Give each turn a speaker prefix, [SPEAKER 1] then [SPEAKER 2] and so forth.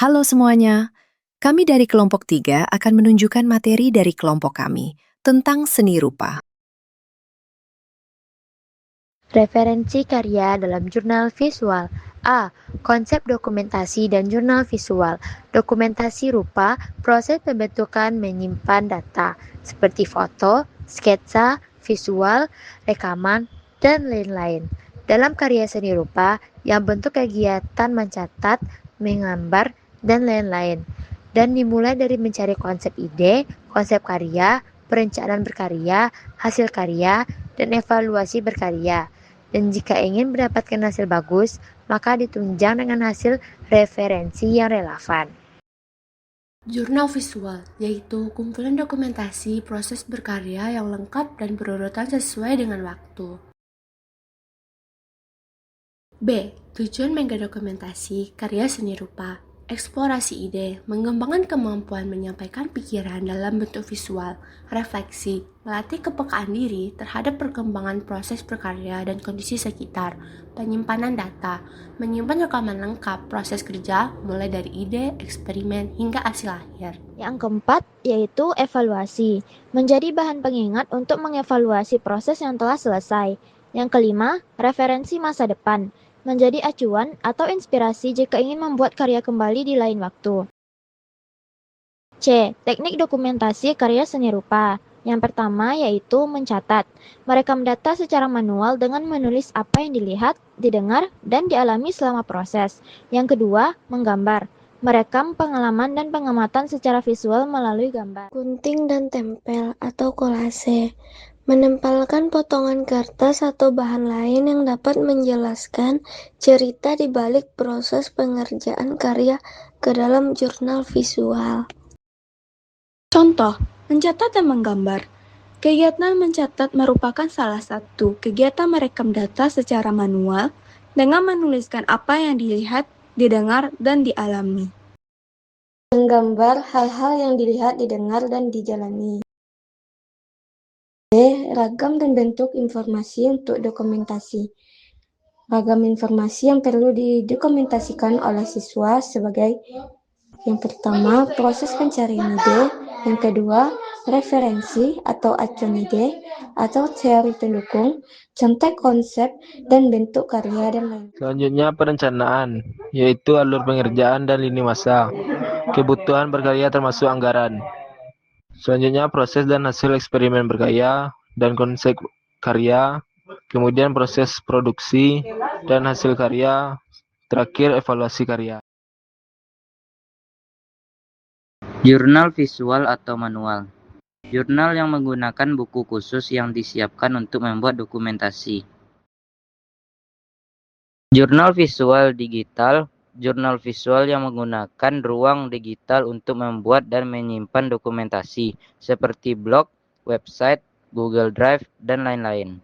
[SPEAKER 1] Halo semuanya, kami dari kelompok 3 akan menunjukkan materi dari kelompok kami tentang seni rupa.
[SPEAKER 2] Referensi karya dalam jurnal visual. A. Konsep dokumentasi dan jurnal visual. Dokumentasi rupa proses pembentukan menyimpan data seperti foto, sketsa, visual, rekaman, dan lain-lain. Dalam karya seni rupa yang bentuk kegiatan mencatat, menggambar, dan lain-lain. Dan dimulai dari mencari konsep ide, konsep karya, perencanaan berkarya, hasil karya, dan evaluasi berkarya. Dan jika ingin mendapatkan hasil bagus, maka ditunjang dengan hasil referensi yang relevan.
[SPEAKER 3] Jurnal visual, yaitu kumpulan dokumentasi proses berkarya yang lengkap dan berurutan sesuai dengan waktu. B. Tujuan mengdokumentasi karya seni rupa. Eksplorasi ide, mengembangkan kemampuan menyampaikan pikiran dalam bentuk visual, refleksi, melatih kepekaan diri terhadap perkembangan proses berkarya dan kondisi sekitar, penyimpanan data, menyimpan rekaman lengkap proses kerja mulai dari ide, eksperimen, hingga hasil akhir.
[SPEAKER 4] Yang keempat yaitu evaluasi, menjadi bahan pengingat untuk mengevaluasi proses yang telah selesai. Yang kelima, referensi masa depan, menjadi acuan atau inspirasi jika ingin membuat karya kembali di lain waktu. C. Teknik dokumentasi karya seni rupa. Yang pertama yaitu mencatat, merekam data secara manual dengan menulis apa yang dilihat, didengar, dan dialami selama proses. Yang kedua, menggambar, merekam pengalaman dan pengamatan secara visual melalui gambar.
[SPEAKER 5] Gunting dan tempel atau kolase, menempelkan potongan kertas atau bahan lain yang dapat menjelaskan cerita di balik proses pengerjaan karya ke dalam jurnal visual.
[SPEAKER 6] Contoh, mencatat dan menggambar. Kegiatan mencatat merupakan salah satu kegiatan merekam data secara manual dengan menuliskan apa yang dilihat, didengar, dan dialami.
[SPEAKER 5] Menggambar hal-hal yang dilihat, didengar, dan dijalani. D. Ragam dan bentuk informasi untuk dokumentasi. Ragam informasi yang perlu didokumentasikan oleh siswa sebagai yang pertama, proses pencarian ide. Yang kedua, referensi atau acuan ide atau teori pendukung, contek konsep, dan bentuk karya, dan lain.
[SPEAKER 7] Selanjutnya perencanaan, yaitu alur pengerjaan dan lini masa. Kebutuhan berkarya termasuk anggaran. Selanjutnya proses dan hasil eksperimen berkarya dan konsep karya. Kemudian proses produksi dan hasil karya. Terakhir evaluasi karya.
[SPEAKER 8] Jurnal visual atau manual. Jurnal yang menggunakan buku khusus yang disiapkan untuk membuat dokumentasi. Jurnal visual digital. Jurnal visual yang menggunakan ruang digital untuk membuat dan menyimpan dokumentasi, seperti blog, website, Google Drive, dan lain-lain.